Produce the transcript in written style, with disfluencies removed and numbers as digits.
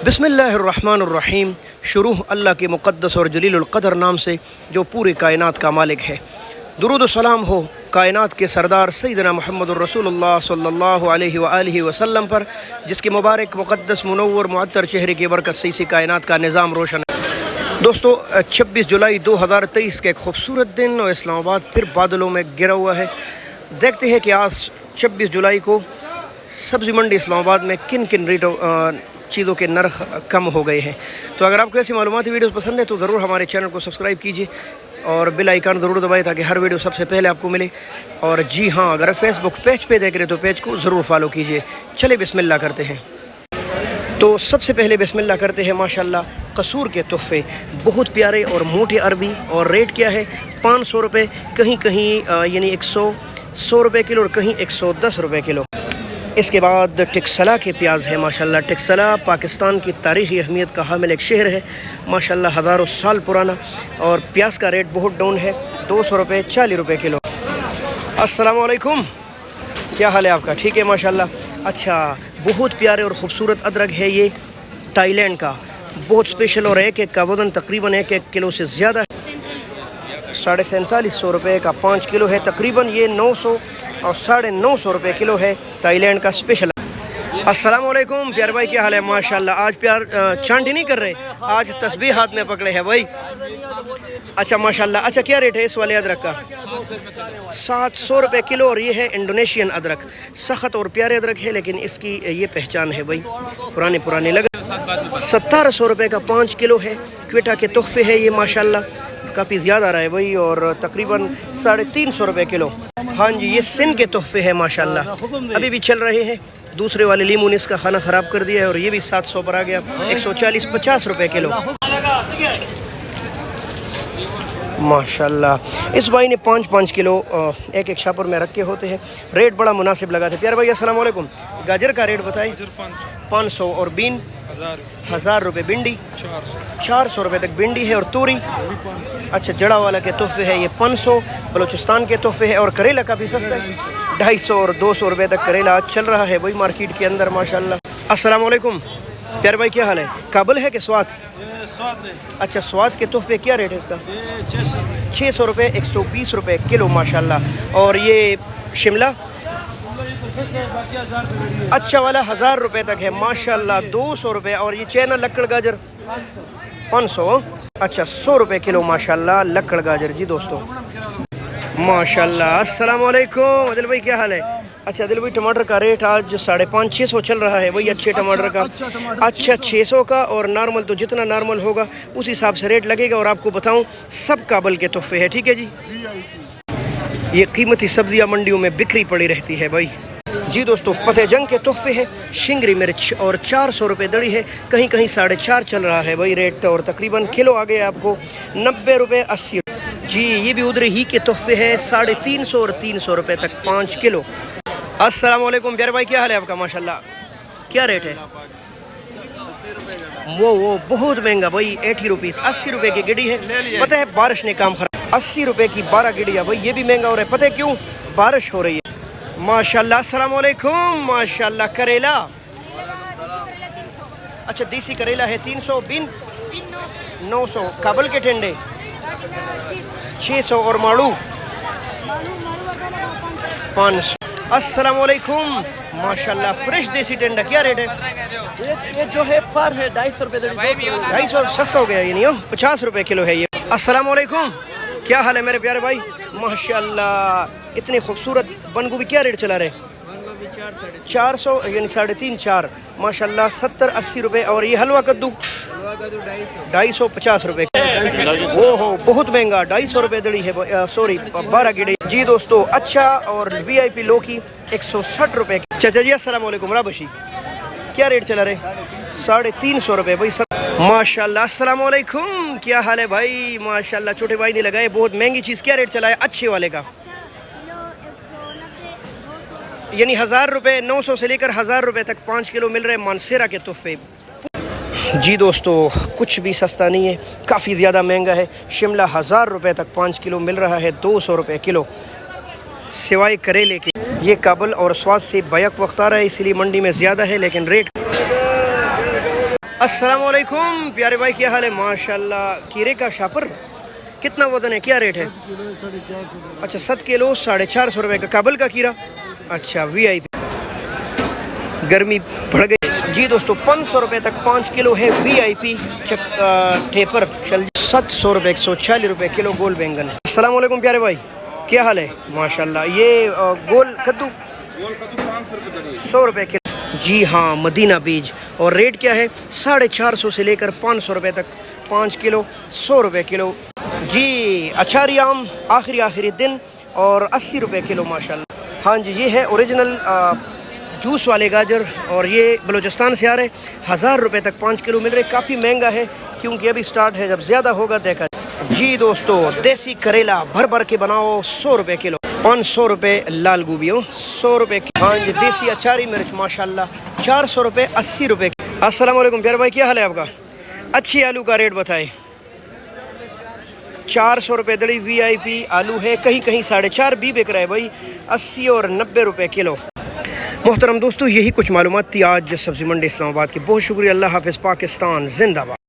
बिस्मिल्लाहिर्रहमानिर्रहीम। शुरू अल्लाह के मुक़द्दस और जलीलुल क़द्र नाम से जो पूरी कायनात का मालिक है। दुरूद व सलाम हो कायनात के सरदार सैयदना मुहम्मदुर रसूलुल्लाह सल्लल्लाहु अलैहि व आलिहि वसल्लम पर, जिसके मुबारक मुक़द्दस मुनव्वर मुअत्तर चेहरे की बरकत से इसी कायनात का निज़ाम रोशन है। दोस्तों, 26 जुलाई 2023 का एक खूबसूरत दिन और इस्लामाबाद फिर बादलों में घिरा हुआ है। देखते हैं कि आज 26 जुलाई को सब्ज़ी मंडी इस्लामाबाद में किन किन रेटों चीज़ों के नर्ख कम हो गए हैं। तो अगर आपको ऐसी मालूमाती वीडियोस पसंद है तो ज़रूर हमारे चैनल को सब्सक्राइब कीजिए और बेल आइकन ज़रूर दबाएं ताकि हर वीडियो सबसे पहले आपको मिले। और जी हाँ, अगर फेसबुक पेज पे देख रहे तो पेज को ज़रूर फॉलो कीजिए। चलिए बिस्मिल्लाह करते हैं। तो सबसे पहले बिस्मिल्लाह करते हैं। माशाल्लाह कसूर के तोहफ़े बहुत प्यारे और मोटे अरबी, और रेट क्या है 500 रुपये, कहीं कहीं यानी 100 रुपये किलो और कहीं 110 रुपये किलो। इसके बाद टिक्सला के प्याज है। माशाल्लाह टिक्सला पाकिस्तान की तारीख़ी अहमियत का हामिल एक शहर है। माशाल्लाह हज़ारों साल पुराना, और प्याज का रेट बहुत डाउन है, 200 रुपये 40 रुपये किलो। अस्सलाम वालेकुम, क्या हाल है आपका? ठीक है माशाल्लाह। अच्छा, बहुत प्यारे और ख़ूबसूरत अदरक है ये थाईलैंड का, बहुत स्पेशल, और एक का वज़न तकरीबन 1 किलो से ज़्यादा है। 4750 रुपये का 5 किलो है तकरीबन। ये 900 और 950 रुपये किलो है थाईलैंड का स्पेशल। अस्सलाम वालेकुम प्यार भाई, क्या हाल है? माशाल्लाह आज प्यार चांटी नहीं कर रहे, आज तस्बीह हाथ में पकड़े हैं भाई। अच्छा माशाल्लाह। अच्छा, क्या रेट है इस वाले अदरक का? 700 रुपये किलो, और ये है इंडोनेशियन अदरक। सख्त और प्यारे अदरक है, लेकिन इसकी ये पहचान है भाई, पुराने लगे। 1700 रुपये का 5 किलो है। क्वेटा के तोहफे है ये माशाल्लाह, काफ़ी ज़्यादा आ रहा है भाई, और तकरीबन 350 रुपये किलो। हाँ जी, ये सिंध के तोहफे हैं माशाल्लाह, अभी भी चल रहे हैं। दूसरे वाले लीमू ने इसका खाना ख़राब कर दिया है, और ये भी 700 पर आ गया, 140-50 रुपये किलो माशाल्लाह। इस भाई ने 5-5 किलो एक शापर में रखे होते हैं। रेट बड़ा मुनासिब लगा थे। प्यार भाई अस्सलाम वालेकुम, गाजर का रेट बताएं? 500, और बीन 1000 रुपये, भिंडी 400 रुपये तक भिंडी है, और तूरी अच्छा जड़ा वाला के तोहफे है ये 500, बलूचिस्तान के तोहफे है। और करेला काफ़ी सस्ता है, 250 और 200 रुपये तक करेला आज चल रहा है वही मार्केट के अंदर माशाल्लाह। अस्सलाम वालेकुम प्यार भाई, क्या हाल है? काबुल है कि स्वाद? अच्छा, स्वाद के तोहफे क्या रेट है इसका? 600 रुपये, 120 रुपये किलो माशाल्लाह। और ये शिमला अच्छा वाला 1000 रुपये तक है माशाल्लाह, 200 रुपये। और ये चैना लक्कड़ गाजर 500, अच्छा 100 रुपये किलो माशाल्लाह लक्कड़ गाजर जी दोस्तों माशाल्लाह। अस्सलाम वालेकुम अदिल भाई, क्या हाल है? अच्छा अदिल भाई, टमाटर का रेट आज 550-600 चल रहा है वही अच्छे टमाटर का। अच्छा 600 का, और नॉर्मल तो जितना नॉर्मल होगा उस हिसाब से रेट लगेगा। और आपको बताऊं सब काबुल के तोहफे है, ठीक है जी। ये कीमती सब्जियां मंडियों में बिखरी पड़ी रहती है भाई जी दोस्तों। फतेह जंग के तोहफे हैं, शिंगरी मिर्च, और 400 रुपये दड़ी है, कहीं कहीं 450 चल रहा है वही रेट, और तकरीबन किलो आ गए आपको 90 रुपये 80 जी। ये भी उधर ही के तोहफे हैं, 350 और 300 रुपये तक 5 किलो। अस्सलाम वालेकुम प्यारे भाई, क्या हाल है आपका? माशाल्लाह, क्या रेट है? वो बहुत महंगा भाई, 80 रुपीज़, 80 रुपये की गिड़ी है। पता है बारिश ने काम खराब, 80 रुपये की 12 गिड़िया भाई, ये भी महंगा हो रहा है। पता है क्यों? बारिश हो रही है माशाल्लाह। अस्सलाम वालेकुम माशाल्लाह। करेला अच्छा देसी करेला है 300, बिन 900, काबुल के टेंडे 600, और माड़ू 500। अस्सलाम वालेकुम माशाल्लाह। फ्रेश देसी टेंडा क्या रेट है? ये जो है पर है 250 रुपये, 250 सस्ता हो गया ये, नहीं हो 50 रुपये किलो है ये। अस्सलाम वालेकुम, क्या हाल है मेरे प्यारे भाई? माशाल्लाह इतने खूबसूरत बंद गोभी क्या रेट चला रहे? 400 यानी 350-4 माशाल्लाह, 70-80 रुपये। और ये हलवा कद्दू 250 रुपये। ओहो बहुत महंगा, 250 रुपये दड़ी है, सॉरी 12 गिड़ी जी दोस्तों। अच्छा, और VIP लौकी 160 रुपये। चाचा जी अस्सलाम वालेकुम, राबशी क्या रेट चला रहे? 350 रुपये भाई माशाल्लाह। अस्सलाम वालेकुम, क्या हाल है भाई? माशाल्लाह छोटे भाई ने लगाए बहुत महंगी चीज़, क्या रेट चला है अच्छे वाले का? यानी 1000 रुपये, 900 से लेकर 1000 रुपये तक 5 किलो मिल रहे हैं मानसेरा के तोहफे जी दोस्तों। कुछ भी सस्ता नहीं है, काफ़ी ज़्यादा महंगा है। शिमला 1000 रुपये तक 5 किलो मिल रहा है, 200 रुपये किलो सिवाय करेले के। ये काबुल और स्वाद से बैक वक्त आ रहा है, इसलिए मंडी में ज़्यादा है, लेकिन रेट अस्सलाम वालेकुम प्यारे भाई, क्या हाल है? माशाल्लाह। कीरे का शापर कितना वज़न है, क्या रेट है? अच्छा 7 किलो 450 रुपये का। काबल का कीरा, अच्छा VIP। गर्मी बढ़ गई जी दोस्तों, 500 रुपये तक 5 किलो है VIP ठेपर। 700 रुपये 140 रुपये किलो गोल बैंगन। अस्सलाम वालेकुम प्यारे भाई, क्या हाल है? माशाल्लाह। ये गोल कद्दू 100 रुपये किलो जी हाँ, मदीना बीज। और रेट क्या है? 450 से लेकर 500 रुपये तक 5 किलो 100 रुपये किलो जी। अचारी आम आखिरी दिन और 80 रुपये किलो माशाल्लाह। हाँ जी, ये है ओरिजिनल जूस वाले गाजर और ये बलूचिस्तान से आ रहे, 1000 रुपये तक 5 किलो मिल रहे। काफ़ी महंगा है क्योंकि अभी स्टार्ट है, जब ज़्यादा होगा देखा जी। दोस्तों देसी करेला भर के बनाओ 100 रुपये किलो। 500 रुपये लाल गोभी हो 100 रुपये। हाँ जी, देसी अचारी मिर्च माशाल्लाह 400 रुपये 80 रुपये। अस्सलाम वालेकुम प्यारे भाई, क्या हाल है आपका? अच्छी आलू का रेट बताए। 400 रुपये दड़ी VIP आलू है, कहीं 4.5 भी बिक रहा है भाई। 80 और 90 रुपये किलो। मोहतरम दोस्तों, यही कुछ मालूमात थी आज सब्ज़ी मंडी इस्लामाबाद की। बहुत शुक्रिया। अल्लाह हाफ़िज़। पाकिस्तान जिंदाबाद।